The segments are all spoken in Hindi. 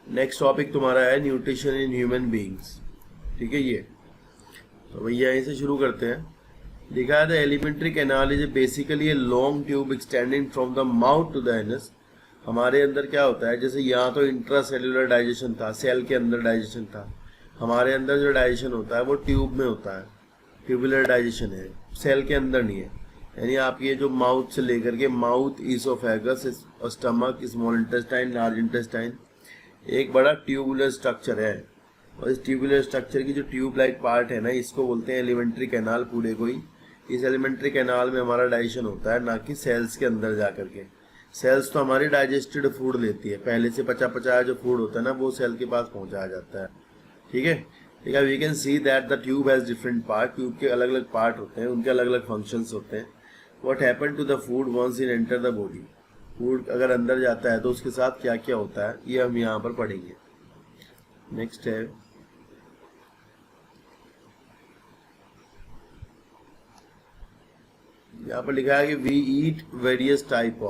नेक्स्ट टॉपिक तुम्हारा है न्यूट्रिशन इन ह्यूमन बींग्स। ठीक है, ये तो भैया यहीं से शुरू करते हैं। लिखा है the elementary canal is basically a long tube extending from the mouth to the anus. हमारे अंदर क्या होता है, जैसे यहाँ तो इंट्रा सेलुलर डाइजेशन था, सेल के अंदर डाइजेशन था। हमारे अंदर जो डाइजेशन होता है वो ट्यूब में होता है, ट्यूबुलर डाइजेशन है, सेल के अंदर नहीं है। यानी आप ये जो माउथ से लेकर के माउथ, ईसोफेगस और stomach, small intestine, large intestine, एक बड़ा ट्यूबुलर स्ट्रक्चर है। और इस ट्यूबुलर स्ट्रक्चर की जो ट्यूब लाइक पार्ट है ना, इसको बोलते हैं एलिमेंट्री कैनाल पूरे को ही। इस एलिमेंट्री कैनाल में हमारा डाइजेशन होता है, ना कि सेल्स के अंदर जा करके। सेल्स तो हमारी डाइजेस्टेड फूड लेती है, पहले से पचा पचाया जो फूड होता है ना वो सेल के पास पहुंचाया जाता है। ठीक है, ठीक है। We can see that the tube has different part. Tube के अलग अलग पार्ट होते हैं, उनके अलग अलग फंक्शंस होते हैं। What happen to the food once it enter the body. Food अगर अंदर जाता है तो उसके साथ क्या क्या होता है ये हम यहाँ पर पढ़ेंगे। नेक्स्ट है यहाँ पर लिखा है कि we eat various type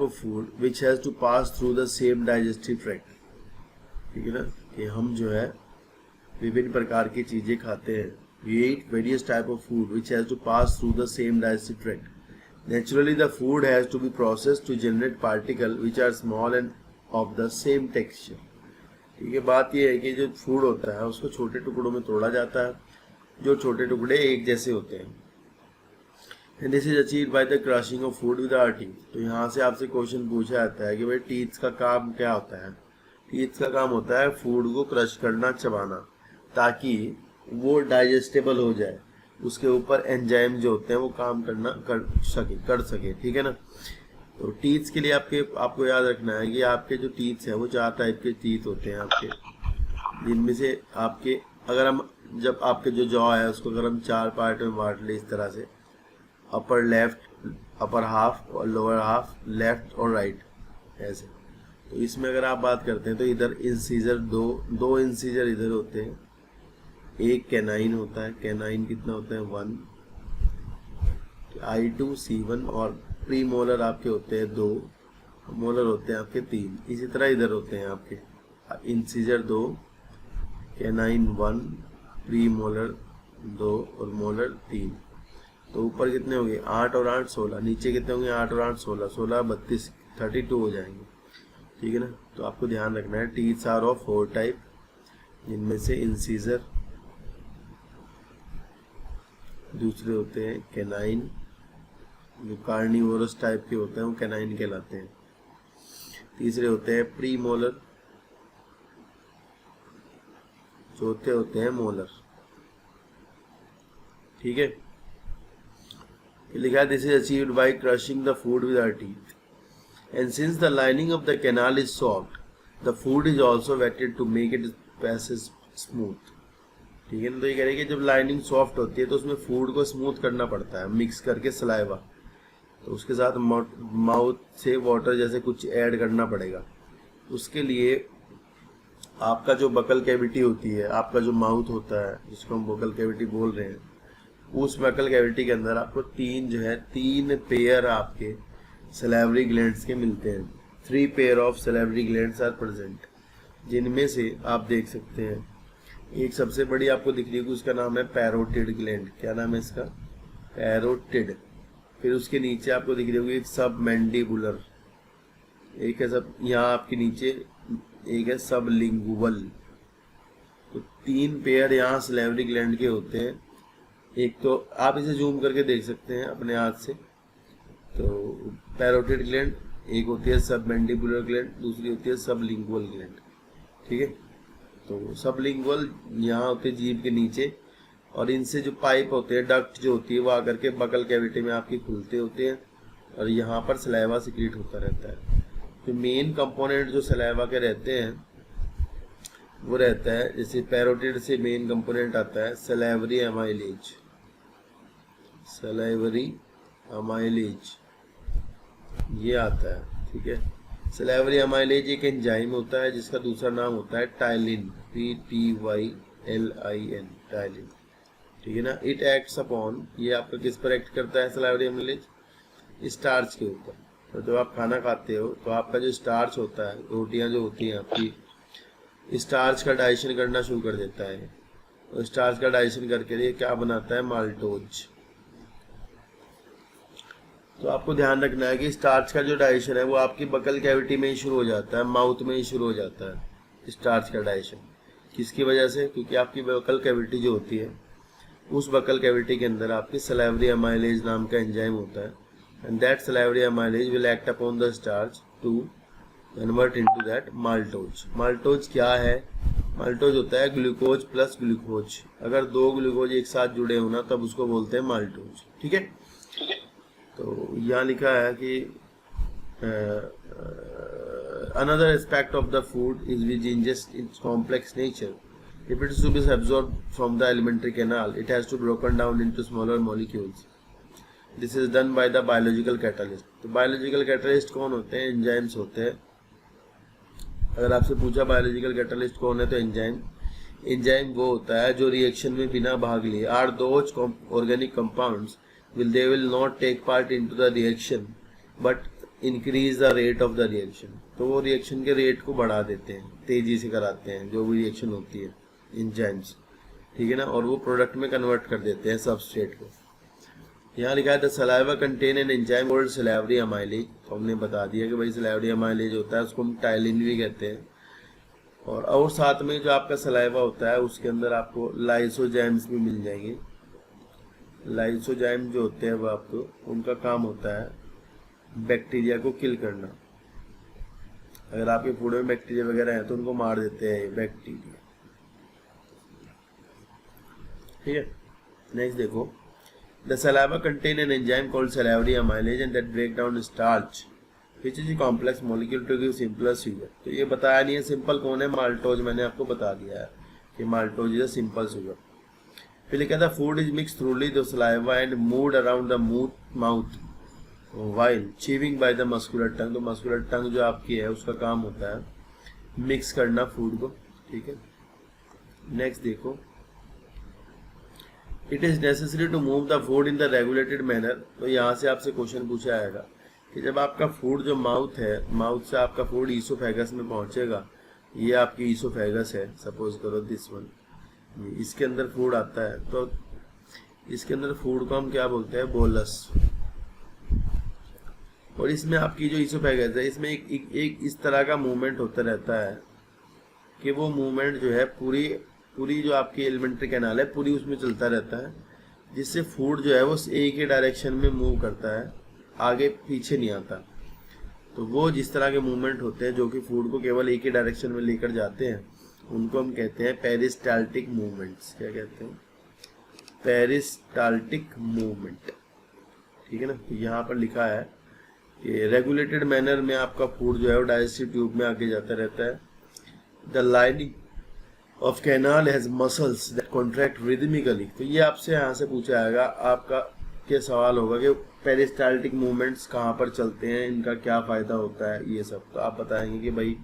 of food which has to pass through the same digestive tract. ठीक है ना, कि हम जो है विभिन्न प्रकार की चीजें खाते हैं। We eat various type of food which has to pass through the same digestive tract. Naturally, the food has to be processed to generate particles which are small and of the same texture. ठीक है, बात ये है कि जो फूड होता है उसको छोटे टुकड़ों में तोड़ा जाता है, जो छोटे टुकड़े एक जैसे होते हैं। And this is achieved by the crushing of food with our teeth. तो यहाँ से आपसे क्वेश्चन पूछा जाता है कि भाई टीथ का काम क्या होता है। टीथ का काम होता है फूड को क्रश करना, चबाना, ताकि वो डाइजेस्टेबल हो जाए, उसके ऊपर एंजाइम जो होते हैं वो काम कर सके। ठीक है ना। तो टीथ्स के लिए आपको याद रखना है कि आपके जो टीथ्स हैं वो 4 टाइप के टीथ होते हैं आपके, जिनमें से आपके जब आपके जो जॉ है उसको अगर हम 4 पार्ट में बांट ले इस तरह से, अपर लेफ्ट, अपर हाफ और लोअर हाफ, लेफ्ट और राइट, ऐसे। तो इसमें अगर आप बात करते हैं तो इधर इंसीजर दो इंसीजर इधर होते हैं, एक कैनाइन होता है। कैनाइन कितना होता है 1, I2, C1, और प्री मोलर आपके होते हैं 2, मोलर होते हैं आपके 3। इसी तरह इधर होते हैं आपके इंसीजर 2, कैनाइन 1, प्री मोलर 2 और मोलर 3। तो ऊपर कितने होंगे 8 और 8 16, नीचे कितने होंगे 8 और 8 16, 16 32 32 हो जाएंगे। ठीक है ना। तो आपको ध्यान रखना है टीथ्स आर ऑफ 4 टाइप, जिनमें से इंसीजर, दूसरे होते हैं कैनाइन, जो कार्निवोरस टाइप के होते हैं वो कैनाइन कहलाते हैं। तीसरे होते हैं प्री मोलर, चौथे होते हैं मोलर। ठीक है, लिखा है this is achieved by crushing the food with our teeth, and since the lining of the canal is soft, the food is also wetted to make it passage smooth. ठीक है ना। तो ये कह रहे हैं कि जब लाइनिंग सॉफ्ट होती है तो उसमें फूड को स्मूथ करना पड़ता है, मिक्स करके सलाइवा, तो उसके साथ माउथ से वाटर जैसे कुछ ऐड करना पड़ेगा। उसके लिए आपका जो बकल कैविटी होती है, आपका जो माउथ होता है जिसको हम बकल कैविटी बोल रहे हैं, उस बकल कैविटी के अंदर आपको 3 पेयर आपके सलाइवरी ग्लैंड्स के मिलते हैं। 3 pair of salivary glands are present, जिनमें से आप देख सकते हैं एक सबसे बड़ी आपको दिख रही है, उसका नाम है पैरोटिड ग्लैंड। क्या नाम है इसका? पैरोटिड। फिर उसके नीचे आपको दिख रही होगी सब मैंडिबुलर, एक है सब यहाँ आपके नीचे, एक है सब लिंगुअल। तो 3 पेयर यहाँ सलाइवरी ग्लैंड के होते हैं। एक तो आप इसे जूम करके देख सकते हैं अपने हाथ से, तो पैरोटिड ग्लैंड एक होती है सब मैंडिबुलर ग्लैंड, दूसरी होती है सब लिंगुअल ग्लैंड। ठीक है, तो सब लिंगुअल यहाँ होते हैं जीभ के नीचे, और इनसे जो पाइप होते हैं, डक्ट जो होती है वो आकर के बकल कैविटी में आपकी खुलते होते हैं, और यहाँ पर सलाइवा सिक्रीट होता रहता है। तो मेन कंपोनेंट जो सलाइवा के रहते हैं वो रहता है, जैसे पैरोटिड से मेन कंपोनेंट आता है सलाइवरी अमाइलेज। सलाइवरी अमाइलेज ये आता है। ठीक है, सलाइवरी अमाइलेज एक एंजाइम होता है जिसका दूसरा नाम होता है टाइलिन, PTYLIN, टाइलिन, ठीक है ना। इट एक्ट्स अपॉन, ये आपका किस पर एक्ट करता है सलाइवरी अमाइलेज? स्टार्च के ऊपर। तो जब आप खाना खाते हो तो आपका जो स्टार्च होता है, रोटियां जो होती हैं आपकी, स्टार्च का डाइजेशन करना शुरू कर देता है, और स्टार्च का डाइजेशन करके ये क्या बनाता है? माल्टोज। तो आपको ध्यान रखना है कि स्टार्च का जो डाइजेशन है वो आपकी बकल कैविटी में ही शुरू हो जाता है, माउथ में ही शुरू हो जाता है स्टार्च का डाइजेशन। किसकी वजह से? क्योंकि आपकी बकल कैविटी जो होती है, उस बकल कैविटी के अंदर आपकी सलाइवरी अमाइलेज नाम का एंजाइम होता है, and that salivary amylase will act upon the starch to convert into that maltose. Maltose क्या है? माल्टोज होता है ग्लूकोज प्लस ग्लूकोज। अगर दो ग्लूकोज एक साथ जुड़े हो ना तब उसको बोलते हैं माल्टोज, ठीक है। तो यहाँ लिखा है कि another aspect of the food is which ingest its complex nature. If it is to be absorbed from the alimentary canal, it has to be broken down into smaller molecules. This is done by the biological catalyst. तो biological catalyst कौन होते हैं? एंजाइम्स होते हैं। अगर आपसे पूछा बायोलॉजिकल कैटलिस्ट कौन है तो एंजाइम वो होता है जो रिएक्शन में बिना भाग लिए, are those organic compounds they will not take part into the reaction but increase the rate of the reaction. तो वो रिएक्शन के रेट को बढ़ा देते हैं, तेजी से कराते हैं जो भी रिएक्शन होती है एंजाइम्स, ठीक है ना, और वो प्रोडक्ट में कन्वर्ट कर देते हैं सबस्ट्रेट को। यहाँ लिखा है the saliva contain an enzyme called salivary amylase. तो हमने बता दिया कि भाई सलाइवरी अमाइलेज होता है, उसको हम टाइलिन भी कहते हैं। और साथ में जो आपका सलाइवा होता है उसके अंदर आपको लाइसोजाइम्स भी मिल जाएंगे। लाइसोजाइम जो होते हैं वो आपको, उनका काम होता है बैक्टीरिया को किल करना। अगर आपके फूड में बैक्टीरिया वगैरह है तो उनको मार देते हैं बैक्टीरिया, ठीक है। नेक्स्ट देखो, the saliva contain an enzyme called salivary amylase and that break down starch which is a complex molecule to give simpler sugar. तो ये बताया नहीं है सिंपल कौन है, माल्टोज। मैंने आपको बता दिया है कि maltose is a simple sugar. फिर लिखा था food is mix thoroughly the saliva and moved around the mouth while chewing by the muscular tongue. तो मस्कुलर टंग जो आपकी है उसका काम होता है मिक्स करना फूड को, ठीक है। नेक्स्ट देखो, it is necessary to move the food in the regulated manner. तो यहाँ से आपसे क्वेश्चन पूछा आएगा कि जब आपका फूड जो माउथ है, माउथ से आपका फूड ईसोफेगस में पहुंचेगा, ये आपकी ईसोफेगस है, सपोज करो दिस वन, इसके अंदर फूड आता है, तो इसके अंदर फूड को हम क्या बोलते हैं? बोलस। और इसमें आपकी जो ईसोफेगस है, इसमें एक इस तरह का मूवमेंट होता रहता है कि वो मूवमेंट जो है पूरी जो आपकी एलिमेंट्री कैनाल है पूरी उसमें चलता रहता है, जिससे फूड जो है वो एक ही डायरेक्शन में मूव करता है, आगे पीछे नहीं आता। तो वो जिस तरह के मूवमेंट होते हैं जो कि फूड को केवल एक ही डायरेक्शन में लेकर जाते हैं, उनको हम कहते हैं पेरिस्टाल्टिक मूवमेंट्स। क्या कहते हैं? पेरिस्टाल्टिक मूवमेंट, ठीक है ना। तो यहाँ पर लिखा है कि रेगुलेटेड मैनर में आपका फूड जो है वो डाइजेस्टिव ट्यूब में आगे जाता रहता है। The lining of canal has muscles that contract rhythmically. तो ये आपसे यहाँ से पूछा जाएगा, आपका क्या सवाल होगा कि पेरिस्टाल्टिक मूवमेंट्स कहाँ पर चलते हैं, इनका क्या फायदा होता है, ये सब। तो आप बताएंगे कि भाई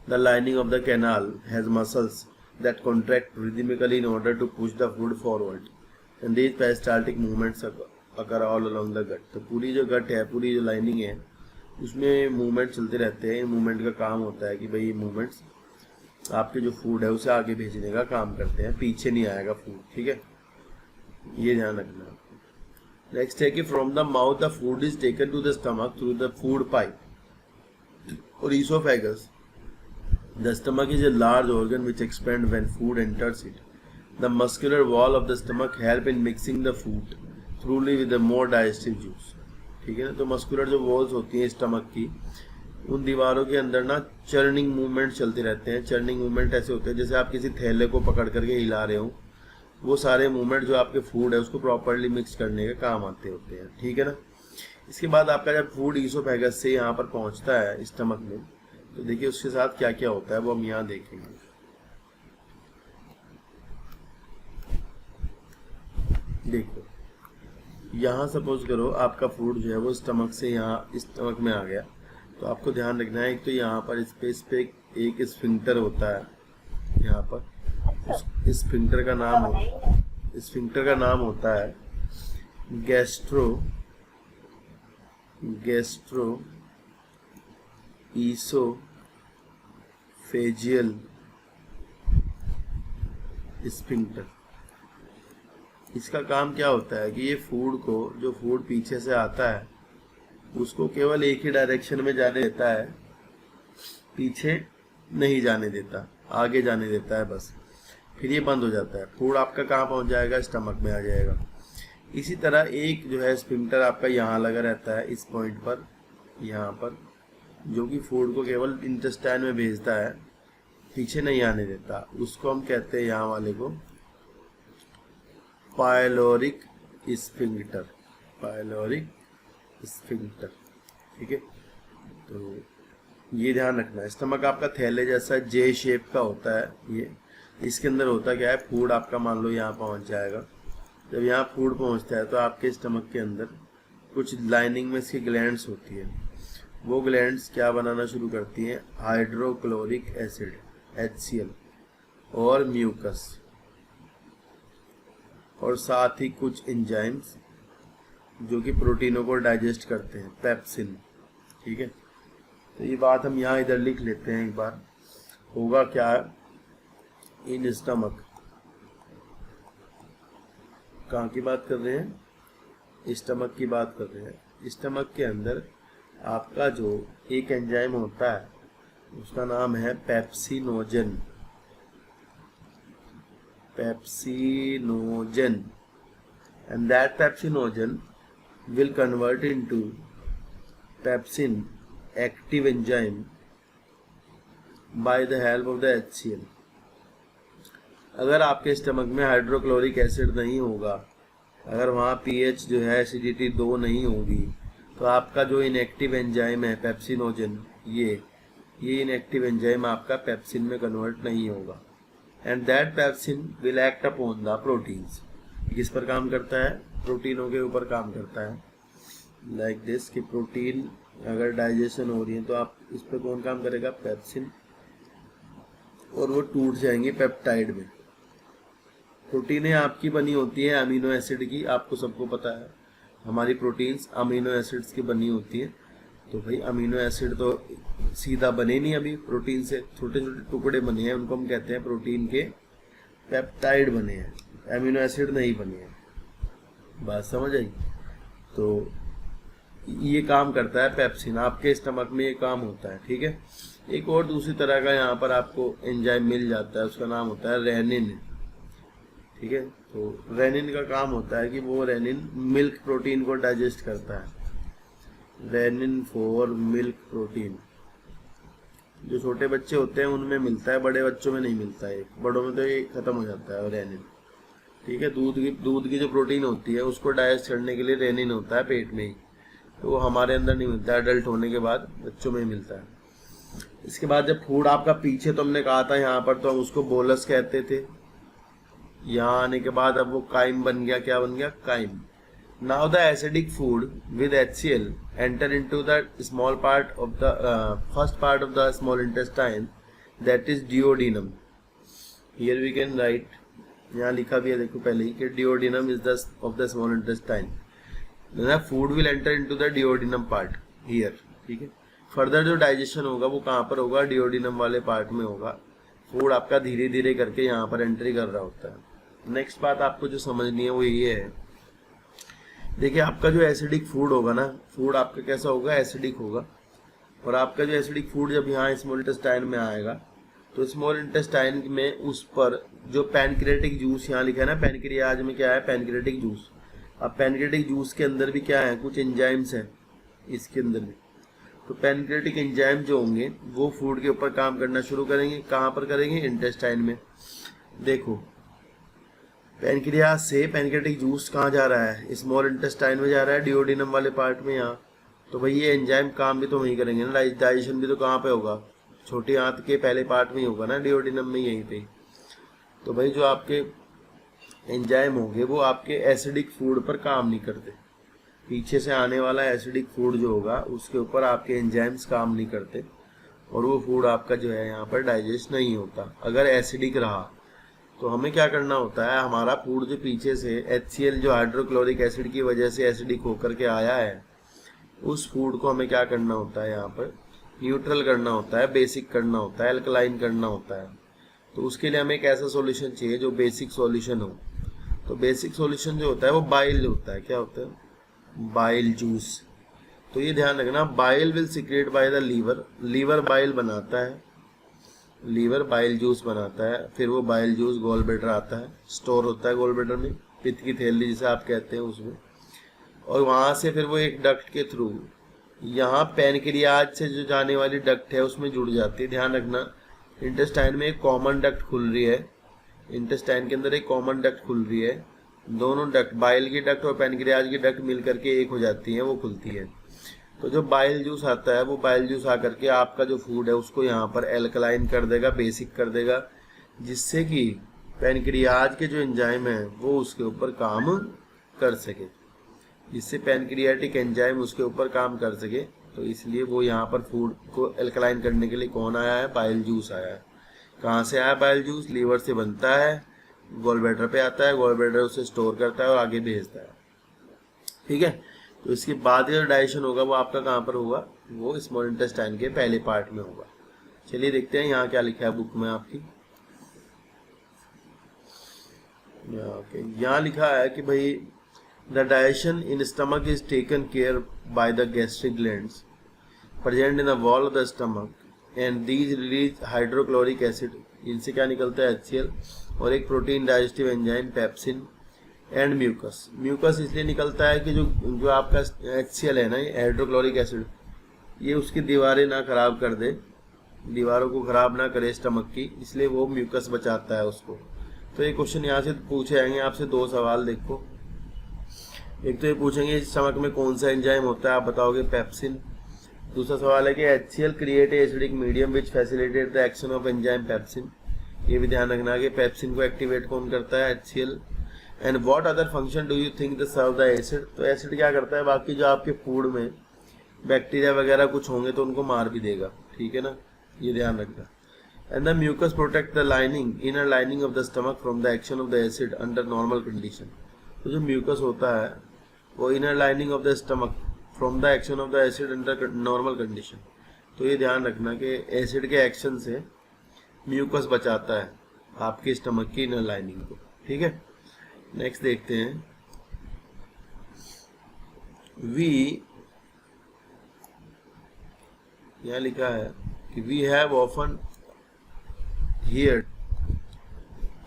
the lining of the canal has muscles that contract rhythmically in order to push the food forward and these peristaltic movements occur all along the gut। तो पूरी जो गट है, पूरी जो लाइनिंग है, उसमें मूवमेंट चलते रहते हैं। मूवमेंट का काम होता है कि भाई ये मूवमेंट्स आपके जो फूड है उसे आगे भेजने का काम करते हैं, पीछे नहीं आएगा फूड, ठीक है, ये ध्यान रखना। नेक्स्ट है कि from the mouth the food is taken to the stomach through the food pipe और oesophagus. The stomach is a large organ which expands when food enters it. The muscular wall of the stomach help in mixing the food thoroughly with the more digestive juice। ठीक है ना। तो मस्कुलर जो वॉल्स होती हैं स्टमक की, उन दीवारों के अंदर ना चर्निंग मूवमेंट चलते रहते हैं। चर्निंग मूवमेंट ऐसे होते हैं जैसे आप किसी थैले को पकड़ करके हिला रहे हो, वो सारे मूवमेंट जो आपके फूड है उसको प्रॉपरली मिक्स करने के काम आते होते हैं, ठीक है ना। इसके बाद आपका जब फूड ईसोफेगस से यहाँ पर पहुँचता है स्टमक में, तो देखिए उसके साथ क्या क्या होता है वो हम यहाँ देखेंगे। देखो यहाँ सपोज करो आपका फूड जो है वो स्टमक से यहाँ स्टमक में आ गया, तो आपको ध्यान रखना है, एक तो यहाँ पर स्पेस पे एक स्फिंक्टर होता है यहाँ पर, इस स्फिंक्टर का नाम होता है गैस्ट्रो ईसोफेजियल स्फिंक्टर। इसका काम क्या होता है कि ये जो फूड पीछे से आता है उसको केवल एक ही डायरेक्शन में जाने देता है, पीछे नहीं जाने देता, आगे जाने देता है बस। फिर ये बंद हो जाता है, फूड आपका कहाँ पहुँच जाएगा, स्टमक में आ जाएगा। इसी तरह एक जो है स्फिंक्टर आपका यहाँ लगा रहता है इस पॉइंट पर, यहाँ पर, जो कि फूड को केवल इंटेस्टाइन में भेजता है, पीछे नहीं आने देता। उसको हम कहते हैं यहाँ वाले को पायलोरिक स्फिंक्टर, ठीक है। तो ये ध्यान रखना है। स्टमक आपका थैले जैसा जे शेप का होता है, ये इसके अंदर होता क्या है, फूड आपका मान लो यहाँ पहुँच जाएगा। जब यहाँ फूड पहुँचता है तो आपके स्टमक के अंदर कुछ लाइनिंग में इसकी ग्लैंड्स होती है। वो ग्लैंड्स क्या बनाना शुरू करती हैं, हाइड्रोक्लोरिक एसिड HCl और म्यूकस, और साथ ही कुछ एंजाइम्स जो कि प्रोटीनों को डाइजेस्ट करते हैं, पेप्सिन, ठीक है। तो ये बात हम यहाँ इधर लिख लेते हैं एक बार। होगा क्या, इन स्टमक, कहाँ की बात कर रहे हैं, स्टमक की बात कर रहे हैं। स्टमक के अंदर आपका जो एक एंजाइम होता है उसका नाम है pepsinogen, and that pepsinogen will convert into pepsin active enzyme by the help of the HCl। अगर आपके स्टमक में हाइड्रोक्लोरिक एसिड नहीं होगा, अगर वहाँ pH जो है एसिडिटी 2 नहीं होगी, तो आपका जो इनएक्टिव एंजाइम है पेप्सिनोजन, ये इनएक्टिव एंजाइम आपका पेप्सिन में कन्वर्ट नहीं होगा। And that pepsin will act upon the proteins. किस पर काम करता है, प्रोटीनों के ऊपर काम करता है। लाइक दिस कि प्रोटीन अगर डाइजेशन हो रही है तो आप इस पर कौन काम करेगा, पेप्सिन, और वो टूट जाएंगे पेप्टाइड में। प्रोटीनें आपकी बनी होती है अमीनो एसिड की, आपको सबको पता है हमारी प्रोटीन्स अमीनो एसिड्स की बनी होती है। तो भाई अमीनो एसिड तो सीधा बने नहीं, अभी प्रोटीन से छोटे छोटे टुकड़े बने हैं, उनको हम कहते हैं प्रोटीन के पेप्टाइड बने हैं, अमीनो एसिड नहीं बने हैं। बात समझ आई। तो ये काम करता है पेप्सिन, आपके स्टमक में ये काम होता है, ठीक है। एक और दूसरी तरह का यहाँ पर आपको एंजाइम मिल जाता है, उसका नाम होता है रेनिन, ठीक है। तो रेनिन का काम होता है कि वो रेनिन मिल्क प्रोटीन को डाइजेस्ट करता है। रेनिन फॉर मिल्क प्रोटीन, जो छोटे बच्चे होते हैं उनमें मिलता है, बड़े बच्चों में नहीं मिलता है, बड़ों में तो ये खत्म हो जाता है रेनिन, ठीक है। दूध की जो प्रोटीन होती है उसको डाइजेस्ट करने के लिए रेनिन होता है पेट में ही, तो वो हमारे अंदर नहीं मिलता है, अडल्ट होने के बाद बच्चों में ही मिलता है। इसके बाद जब फूड आपका पीछे, तो हमने कहा था यहाँ पर, तो हम उसको बोलस कहते थे। यहाँ आने के बाद अब वो काइम बन गया, क्या बन गया, crime. Now the acidic food with HCl enter into the small part of the first part of the small intestine, that is duodenum. Here we can write, यहाँ लिखा भी है देखो पहले ही कि duodenum is the of the small intestine. The food will enter into the duodenum part here, ठीक है। फर्दर जो डाइजेशन होगा वो कहाँ पर होगा, duodenum वाले पार्ट में होगा। फूड आपका धीरे धीरे करके यहाँ पर एंट्री कर रहा होता है। नेक्स्ट बात आपको जो समझनी है वो ये है, देखिए आपका जो एसिडिक फूड होगा ना, फूड आपका कैसा होगा, एसिडिक होगा। और आपका जो एसिडिक फूड जब यहाँ स्मॉल इंटेस्टाइन में आएगा, तो स्मॉल इंटेस्टाइन में उस पर जो पैनक्रियाटिक जूस यहाँ लिखा है ना, पैनक्रियाज में क्या है, पैनक्रियाटिक जूस। अब पैनक्रियाटिक जूस के अंदर भी क्या है, कुछ एंजाइम्स हैं इसके अंदर भी। तो पैनक्रियाटिक एंजाइम जो होंगे वो फूड के ऊपर काम करना शुरू करेंगे। कहाँ पर करेंगे, इंटेस्टाइन में। देखो पैनक्रियाज से पैनक्रियाटिक जूस कहाँ जा रहा है, स्मॉल इंटेस्टाइन में जा रहा है, डिओडिनम वाले पार्ट में यहाँ। तो भाई ये एंजाइम काम भी तो वहीं करेंगे ना, डाइजेशन भी तो कहाँ पे होगा, छोटी आंत के पहले पार्ट में ही होगा ना, डिओडिनम में, यहीं पे। तो भाई जो आपके एंजाइम होंगे वो आपके एसिडिक फूड पर काम नहीं करते, पीछे से आने वाला एसिडिक फूड जो होगा उसके ऊपर आपके एंजाइम्स काम नहीं करते और वो फूड आपका जो है यहाँ पर डाइजेस्ट नहीं होता अगर एसिडिक रहा। तो हमें क्या करना होता है, हमारा फूड जो पीछे से HCl जो हाइड्रोक्लोरिक एसिड की वजह से एसिडिक होकर के आया है, उस फूड को हमें क्या करना होता है, यहाँ पर न्यूट्रल करना होता है, बेसिक करना होता है, अल्कलाइन करना होता है। तो उसके लिए हमें एक ऐसा सॉल्यूशन चाहिए जो बेसिक सॉल्यूशन हो। तो बेसिक सॉल्यूशन जो होता है वो बाइल होता है। क्या होता है? Bile juice. तो ये ध्यान रखना, bile will secrete by the liver, liver bile बनाता है, लीवर बाइल जूस बनाता है, फिर वो बाइल जूस गॉल ब्लैडर आता है, स्टोर होता है गॉल ब्लैडर में, पित्त की थैली जिसे आप कहते हैं उसमें, और वहाँ से फिर वो एक डक्ट के थ्रू यहाँ पैनक्रियाज से जो जाने वाली डक्ट है उसमें जुड़ जाती है। ध्यान रखना, इंटेस्टाइन में एक कॉमन डक्ट खुल रही है, इंटेस्टाइन के अंदर एक कॉमन डक्ट खुल रही है, दोनों डक्ट बाइल की डक्ट और पैनक्रियाज की डक्ट मिल करके एक हो जाती है, वो खुलती है। तो जो बाइल जूस आता है वो बाइल जूस आकर के आपका जो फूड है उसको यहाँ पर एल्कलाइन कर देगा, बेसिक कर देगा, जिससे कि पैनक्रियाज के जो एंजाइम है वो उसके ऊपर काम कर सके, जिससे पैनक्रियाटिक एंजाइम उसके ऊपर काम कर सके। तो इसलिए वो यहाँ पर फूड को एल्कलाइन करने के लिए कौन आया है? बाइल जूस आया है। कहाँ से आया बाइल जूस? लीवर से बनता है, गॉल ब्लैडर पे आता है, गॉल ब्लैडर उसे स्टोर करता है और आगे भेजता है। ठीक है, तो इसके बाद जो डाइजेशन होगा वो आपका कहाँ पर होगा? वो स्मॉल इंटेस्टाइन के पहले पार्ट में होगा। चलिए देखते हैं यहाँ क्या लिखा है बुक में आपकी। यहाँ लिखा है कि भाई the digestion in stomach is taken care by the gastric glands present in the wall of the stomach and these release hydrochloric acid. इनसे क्या निकलता है? HCl और एक protein digestive enzyme pepsin and mucus. Mucus इसलिए निकलता है कि जो आपका HCl है ना, हाइड्रोक्लोरिक एसिड, ये उसकी दीवारें ना खराब कर दे, दीवारों को खराब ना करे स्टमक की, इसलिए वो म्यूकस बचाता है उसको। तो ये क्वेश्चन यहाँ से पूछे जाएंगे आपसे, दो सवाल देखो। एक तो ये पूछेंगे स्टमक में कौन सा एंजाइम होता है, आप बताओगे पेप्सिन। दूसरा सवाल है कि HCl create acidic medium which facilitate the action of enzyme pepsin. ये भी ध्यान रखना कि पेप्सिन को एक्टिवेट कौन करता है? HCl। And what other function do you think the serve the acid. तो एसिड क्या करता है? बाकी जो आपके फूड में बैक्टीरिया वगैरह कुछ होंगे तो उनको मार भी देगा। ठीक है ना, ये ध्यान रखना। And the mucus protect the lining, inner lining of the stomach from the action of the acid under normal condition. तो जो म्यूकस होता है वो inner lining of the stomach from the action of the acid under normal condition. तो ये ध्यान रखना कि एसिड के एक्शन से म्यूकस बचाता है आपके स्टमक की इनर लाइनिंग को। ठीक है, नेक्स्ट देखते हैं। वी, यहाँ लिखा है कि we have often heard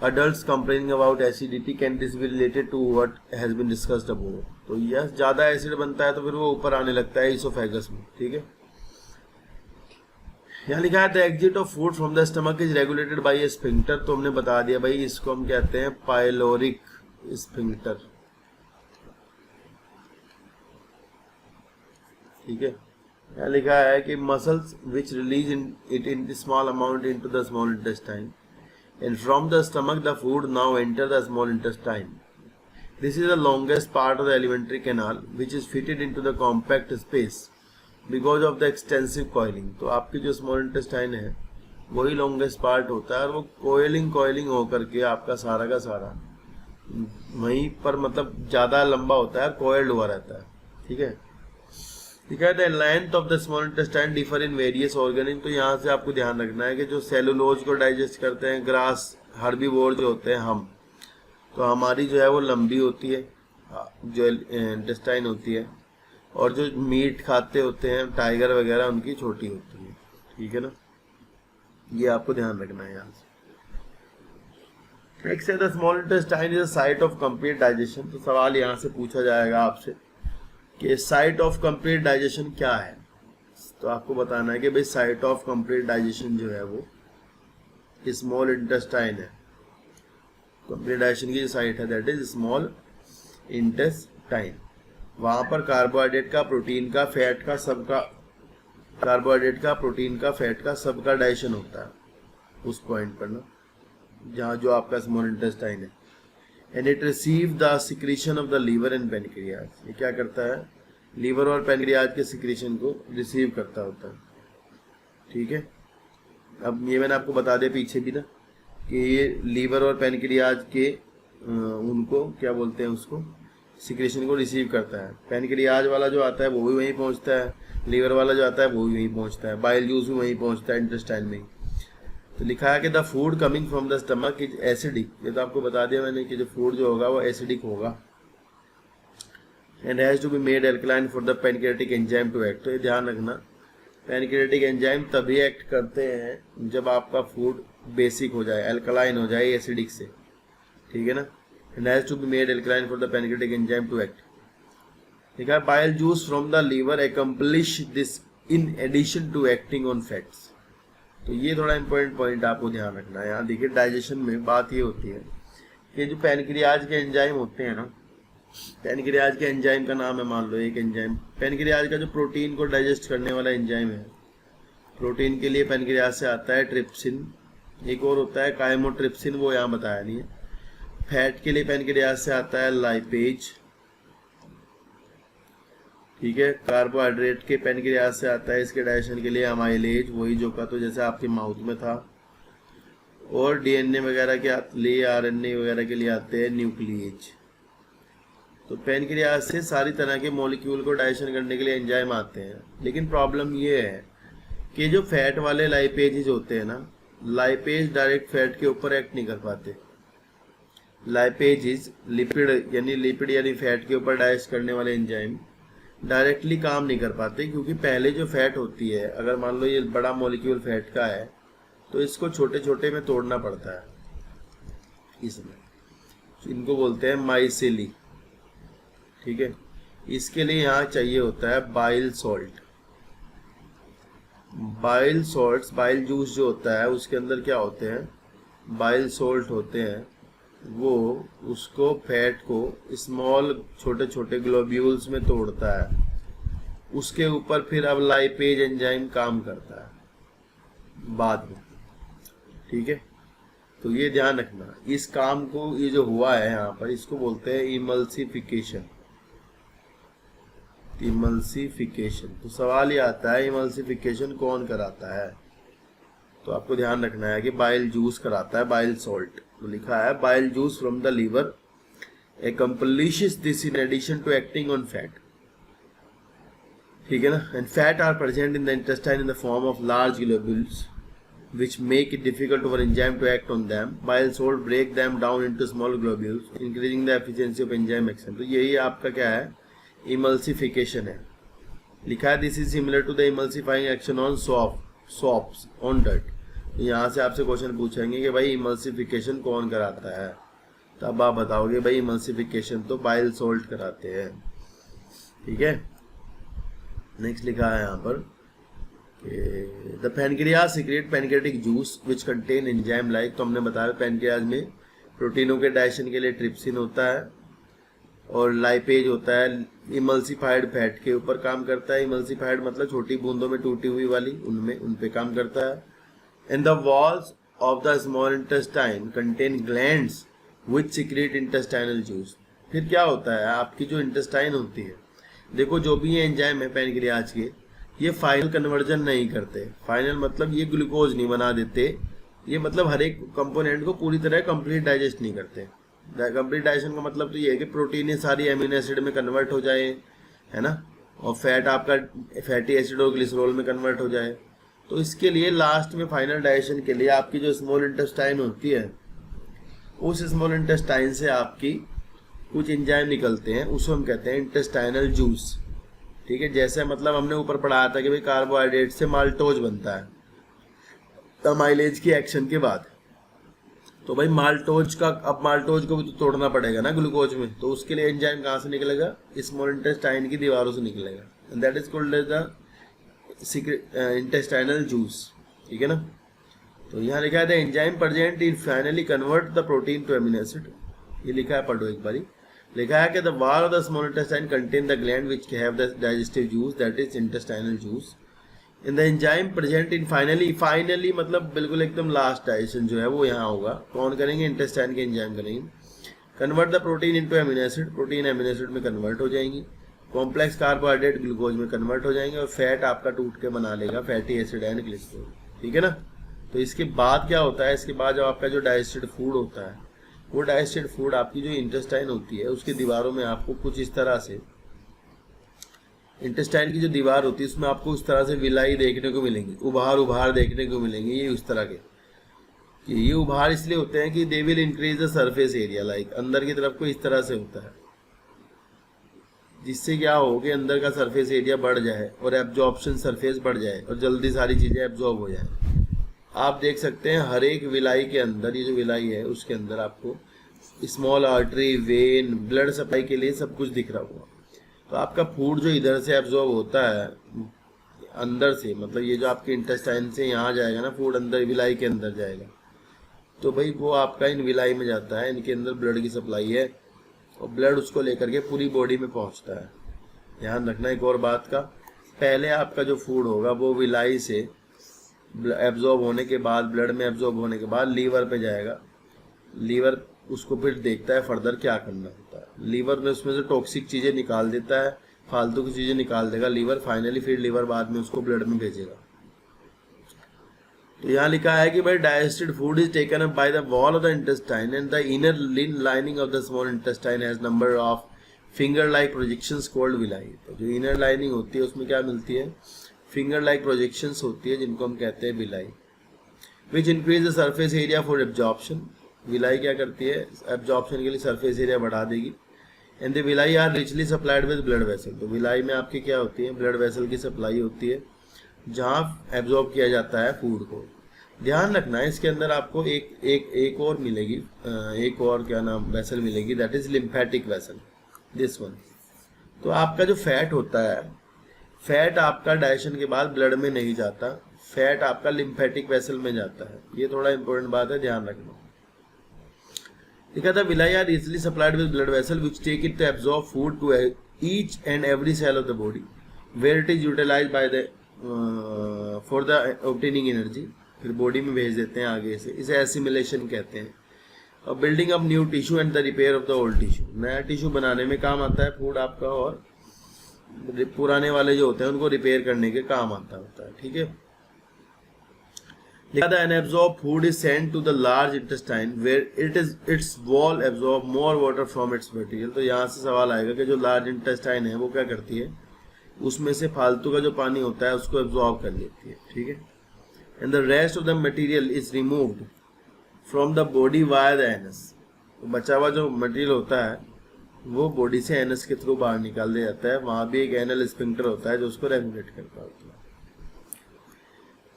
adults complaining about acidity, can this be related to what has been discussed above। तो यस, ज्यादा एसिड बनता है तो फिर वो ऊपर आने लगता है इसोफेगस में। ठीक है, यहाँ लिखा है the exit of food from the stomach is regulated by A sphincter. तो हमने बता दिया भाई, इसको हम कहते हैं पाइलोरिक स्फिंक्टर। ठीक है, यहाँ लिखा है कि muscles which release in small amount into the small intestine and from the stomach the food now enter the small intestine. This is the longest part of the alimentary canal which is fitted into the compact space because of the extensive coiling। तो आपकी जो small intestine है वही longest part होता है और वो coiling होकर के आपका सारा का सारा वहीं पर मतलब ज़्यादा लंबा होता है, coiled हुआ रहता है। ठीक है, ठीक है। The length of the small intestine differ in various organism. तो यहाँ से आपको ध्यान रखना है कि जो सेलुलोज को डाइजेस्ट करते हैं, ग्रास हर्बीवोर जो होते हैं हम, तो हमारी जो है वो लंबी होती है जो इंटेस्टाइन होती है, और जो मीट खाते होते हैं टाइगर वगैरह उनकी छोटी होती है। ठीक है ना, ये आपको ध्यान रखना है यहाँ से। नेक्स्ट है the small intestine is a site of complete digestion. तो सवाल यहाँ से पूछा जाएगा आपसे कि साइट ऑफ कंप्लीट डाइजेशन क्या है। तो आपको बताना है कि भाई साइट ऑफ कंप्लीट डाइजेशन जो है वो स्मॉल इंटेस्टाइन है। कंप्लीट डाइजेशन की जो साइट है दैट इज स्मॉल इंटेस्टाइन। वहाँ पर कार्बोहाइड्रेट का, प्रोटीन का, फैट का, सबका, कार्बोहाइड्रेट का, प्रोटीन का, फैट का, सबका डाइजेशन होता है उस पॉइंट पर ना, जहाँ जो आपका स्मॉल इंटेस्टाइन है। And it receive the secretion of the liver and pancreas. ये क्या करता है, लीवर और पैनक्रियाज के सिक्रीशन को रिसीव करता होता है। ठीक है, अब ये मैंने आपको बता दिया पीछे भी ना कि ये लीवर और पैनक्रियाज के उनको क्या बोलते हैं, उसको सिक्रेशन को रिसीव करता है। पैनक्रियाज वाला जो आता है वो भी वहीं पहुंचता है, लीवर वाला जो आता है वो भी वहीं पहुंचता है, बाइल जूस भी वहीं पहुंचता है, इंटेस्टाइन में। तो लिखा है कि the food coming from the stomach is acidic. ये तो आपको बता दिया मैंने कि जो फूड जो होगा वो एसिडिक होगा। And has to be made alkaline for the pancreatic enzyme to act. तो ये ध्यान रखना, पैनक्रियाटिक एंजाइम तभी एक्ट करते हैं जब आपका फूड बेसिक हो जाए, अल्कलाइन हो जाए एसिडिक से। ठीक है ना, and has to be made alkaline for the pancreatic enzyme to act। ठीक है, bile juice from the liver accomplish this in addition to acting on fats। तो ये थोड़ा इंपॉर्टेंट पॉइंट आपको ध्यान रखना है। यहाँ देखिए डाइजेशन में बात ये होती है कि जो पैनक्रियाज के एंजाइम होते हैं ना, पैनक्रियाज के एंजाइम का नाम है, मान लो एक एंजाइम पैनक्रियाज का जो प्रोटीन को डाइजेस्ट करने वाला एंजाइम है, प्रोटीन के लिए पैनक्रियाज से आता है ट्रिप्सिन, एक और होता है काइमोट्रिप्सिन, वो यहाँ बताया नहीं है। फैट के लिए पैनक्रियाज से आता है लाइपेज। ठीक है, कार्बोहाइड्रेट के पैनक्रियाज से आता है इसके डाइजेशन के लिए अमाइलेज, वही जो का तो जैसे आपके माउथ में था। और डीएनए वगैरह के लिए, आरएनए वगैरह के लिए आते हैं न्यूक्लिएज। तो पैनक्रियाज से सारी तरह के मॉलिक्यूल को डाइजेशन करने के लिए एंजाइम आते हैं। लेकिन प्रॉब्लम ये है कि जो फैट वाले लाइपेजेज होते हैं ना, लाइपेज डायरेक्ट फैट के ऊपर एक्ट नहीं कर पाते। लाइपेजेज लिपिड यानी फैट के ऊपर डाइजेस्ट करने वाले एंजाइम डायरेक्टली काम नहीं कर पाते, क्योंकि पहले जो फैट होती है, अगर मान लो ये बड़ा मॉलिक्यूल फैट का है तो इसको छोटे छोटे में तोड़ना पड़ता है। इसमें इनको बोलते हैं माइसेली। ठीक है, इसके लिए यहाँ चाहिए होता है bile salt. Bile salts, bile juice जो होता है उसके अंदर क्या होते हैं, बाइल सॉल्ट होते हैं। वो उसको फैट को स्मॉल छोटे छोटे ग्लोब्यूल्स में तोड़ता है, उसके ऊपर फिर अब लाइपेज एंजाइम काम करता है बाद में। ठीक है, तो ये ध्यान रखना, इस काम को, ये जो हुआ है यहाँ पर, इसको बोलते हैं इमल्सिफिकेशन। इमल्सिफिकेशन, तो सवाल ये आता है इमल्सिफिकेशन कौन कराता है? तो आपको ध्यान रखना है कि बाइल जूस कराता है, बाइल सॉल्ट। तो लिखा है bile juice from the liver accomplishes this in addition to acting on fat। ठीक है ना, and fat are present in the intestine in the form of large globules which make it difficult for enzyme to act on them। Bile salt break them down into small globules increasing the efficiency of enzyme action। तो यही आपका क्या है, emulsification है। लिखा है this is similar to the emulsifying action on soaps on dirt। यहाँ से आपसे क्वेश्चन पूछेंगे कि भाई इमल्सिफिकेशन कौन कराता है, तब आप बताओगे भाई इमल्सिफिकेशन तो बाइल सॉल्ट कराते हैं। ठीक है, नेक्स्ट लिखा है यहाँ पर the pancreas secret pancreatic juice which contain enzyme like. तो हमने बताया पैनक्रियाज में प्रोटीनों के डाइजेशन के लिए ट्रिप्सिन होता है और लाइपेज होता है, इमल्सिफाइड फैट के ऊपर काम करता है। इमल्सिफाइड मतलब छोटी बूंदों में टूटी हुई वाली, उन पे काम करता है। And the walls of the small intestine contain glands which secrete intestinal juice। फिर क्या होता है, आपकी जो इंटेस्टाइन होती है, देखो जो भी ये एंजाइम है पैनक्रियाज के, ये फाइनल कन्वर्जन नहीं करते। फाइनल मतलब ये ग्लूकोज नहीं बना देते, ये मतलब हर एक कंपोनेंट को पूरी तरह कंप्लीट डाइजेस्ट नहीं करते। कंप्लीट डाइजेशन का मतलब तो ये है कि प्रोटीन ये सारी एमिनो एसिड में कन्वर्ट हो जाए, है ना, और फैट आपका फैटी एसिड और ग्लिसरॉल में कन्वर्ट हो जाए। तो इसके लिए लास्ट में फाइनल डाइजेशन के लिए आपकी जो स्मॉल इंटेस्टाइन होती है, उस स्मॉल इंटेस्टाइन से आपकी कुछ एंजाइम निकलते हैं, उसको हम कहते हैं इंटेस्टाइनल जूस। ठीक है, जैसे मतलब हमने ऊपर पढ़ाया था कि भाई कार्बोहाइड्रेट से माल्टोज बनता है अमाइलेज की एक्शन के बाद। तो भाई माल्टोज का, अब माल्टोज को भी तो तोड़ना पड़ेगा ना ग्लूकोज में, तो उसके लिए एंजाइम कहाँ से निकलेगा, स्मॉल इंटेस्टाइन की दीवारों से निकलेगा, and that is called as the intestinal juice. ठीक है ना, तो यहाँ लिखा है the enzyme present in finally convert the protein to amino acid. ये लिखा है, पढ़ो एक बारी। लिखा है कि the wall of the small intestine contain the gland which have the digestive juice that is intestinal juice. In the enzyme present in finally मतलब बिल्कुल एकदम लास्ट डाइजेशन जो है वो यहाँ होगा। कौन करेंगे, इंटेस्टाइन के एंजाइम करेंगे। Convert the protein into amino acid, protein amino acid में कन्वर्ट हो जाएंगी, कॉम्प्लेक्स कार्बोहाइड्रेट ग्लूकोज में कन्वर्ट हो जाएंगे और फैट आपका टूट के बना लेगा फैटी एसिड एंड ग्लिसरॉल। ठीक है ना। तो इसके बाद क्या होता है, इसके बाद जब आपका जो डाइजेस्टेड फूड होता है, वो डाइजेस्टेड फूड आपकी जो इंटेस्टाइन होती है उसकी दीवारों में आपको कुछ इस तरह से, इंटेस्टाइन की जो दीवार होती है उसमें आपको इस तरह से विलाई देखने को मिलेंगी, उभार देखने को मिलेंगे। ये उस तरह के ये उभार इसलिए होते हैं कि they will increase the surface area, like अंदर की तरफ को इस तरह से होता है, जिससे क्या हो कि अंदर का सरफेस एरिया बढ़ जाए और एब्जॉर्प्शन सरफेस बढ़ जाए और जल्दी सारी चीज़ें एब्जॉर्ब हो जाए। आप देख सकते हैं हर एक विलाई के अंदर, ये जो विलाई है उसके अंदर आपको small artery, when, blood supply के लिए सब कुछ दिख रहा होगा। तो आपका फूड जो इधर से एब्जॉर्ब होता है अंदर से, मतलब ये जो आपके इंटेस्टाइन से यहाँ जाएगा ना फूड, अंदर विलाई के अंदर जाएगा, तो भाई वो आपका इन विलाई में जाता है, इनके अंदर ब्लड की सप्लाई है और ब्लड उसको लेकर के पूरी बॉडी में पहुंचता है। ध्यान रखना एक और बात का, पहले आपका जो फूड होगा वो विलाई से एब्जॉर्ब होने के बाद, ब्लड में एब्जॉर्ब होने के बाद लीवर पे जाएगा। लीवर उसको फिर देखता है फर्दर क्या करना होता है। लीवर में उसमें से टॉक्सिक चीज़ें निकाल देता है, फालतू की चीज़ें निकाल देगा लीवर, फाइनली फिर लीवर बाद में उसको ब्लड में भेजेगा। तो यहाँ लिखा है कि भाई digested food is taken up by the wall of the intestine and the inner lining of the small intestine has number of finger like projections called villi. तो जो इनर लाइनिंग होती है उसमें क्या मिलती है, फिंगर लाइक प्रोजेक्शंस होती है जिनको हम कहते हैं villi, which increase the surface area for absorption. Villi क्या करती है, एब्जॉर्प्शन के लिए सरफेस एरिया बढ़ा देगी। And the villi are richly supplied with blood vessel. तो विलाई में आपकी क्या होती है, ब्लड वेसल की सप्लाई होती है जहाँ एब्जॉर्ब किया जाता है फूड को। ध्यान रखना है इसके अंदर आपको एक और मिलेगी, एक और क्या नाम वेसल मिलेगी, that is lymphatic vessel, this one. तो आपका जो फैट होता है, फैट आपका डाइजेशन के बाद ब्लड में नहीं जाता, फैट आपका लिम्फेटिक वेसल में जाता है। ये थोड़ा इंपॉर्टेंट बात है, ध्यान रखना। लिखा था villi are easily supplied with blood vessel which take it to absorb food to each and every cell of the body where it is utilize by the for the obtaining energy. फिर बॉडी में भेज देते हैं आगे से, इसे एसिमिलेशन कहते हैं। और building up new tissue and the repair of the old tissue, नया टिश्यू बनाने में काम आता है फूड आपका, और पुराने वाले जो होते हैं उनको रिपेयर करने के काम आता होता है। ठीक है। The unabsorbed food is sent to the large intestine where its wall absorb more water from its material। तो यहाँ से सवाल आएगा कि जो लार्ज इंटेस्टाइन है वो क्या करती है, उसमें से फालतू का जो पानी होता है उसको एब्जॉर्ब कर लेती है। ठीक है। And the rest of the material is removed from the body via the anus. तो बचा हुआ जो मटेरियल होता है वो बॉडी से एनस के थ्रू बाहर निकाल दिया जाता है। वहाँ भी एक एनल स्फिंक्टर होता है जो उसको रेगुलेट करता होता है।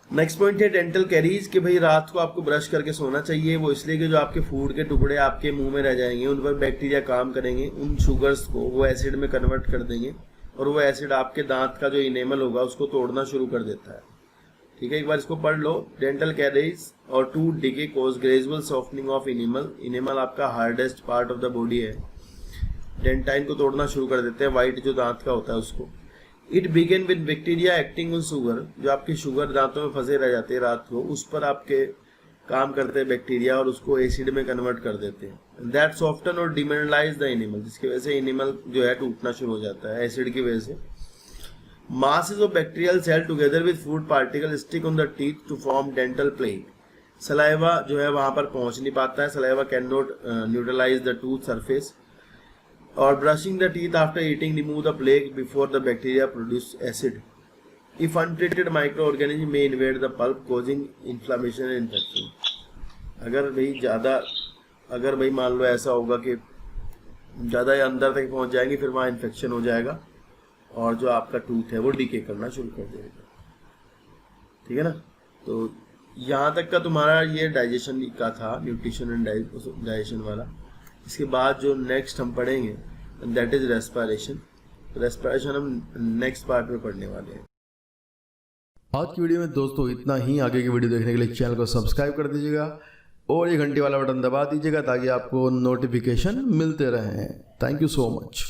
नेक्स्ट पॉइंट है डेंटल कैरीज, कि भाई रात को आपको ब्रश करके सोना चाहिए। वो इसलिए कि जो आपके फूड के टुकड़े आपके मुंह में रह जाएंगे उन पर बैक्टीरिया काम करेंगे, उन शुगर्स को वो एसिड में कन्वर्ट कर देंगे और वो एसिड आपके दांत का जो इनेमल होगा उसको तोड़ना शुरू कर देता है। ठीक है, एक बार इसको पढ़ लो। Dental caries or tooth decay cause gradual softening of enamel. Enamel आपका hardest part of the body है, डेंटाइन को तोड़ना शुरू कर देते हैं, वाइट जो दांत का होता है उसको। It began with bacteria acting on sugar, जो आपकी शुगर दांतों में फंसे रह जाते हैं रात को, उस पर आपके काम करते हैं बैक्टीरिया और उसको एसिड में कन्वर्ट कर देते हैं। दैट सॉफ्टन और डिमिनरलाइज द एनिमल, जिसकी वजह से एनिमल जो है टूटना शुरू हो जाता है एसिड की वजह से। Masses of bacterial cell together with food particle stick on the teeth to form dental plaque. Saliva जो है वहां पर पहुंच नहीं पाता है, saliva can not neutralise the tooth surface. और brushing the teeth after eating remove the plaque before the bacteria produce acid. If untreated microorganism may invade the pulp causing inflammation and infection. अगर भाई मान लो ऐसा होगा कि ज़्यादा अंदर तक पहुंच जाएंगे, फिर वहाँ इन्फेक्शन हो जाएगा और जो आपका टूथ है वो डीके करना शुरू कर देगा। ठीक है ना। तो यहाँ तक का तुम्हारा ये डाइजेशन का था, न्यूट्रिशन एंड डाइजेशन वाला। इसके बाद जो नेक्स्ट हम पढ़ेंगे दैट इज रेस्पिरेशन। रेस्पिरेशन हम नेक्स्ट पार्ट में पढ़ने वाले हैं। आज की वीडियो में दोस्तों इतना ही। आगे की वीडियो देखने के लिए चैनल को सब्सक्राइब कर दीजिएगा और ये घंटी वाला बटन दबा दीजिएगा ताकि आपको नोटिफिकेशन मिलते रहें। Thank you so much.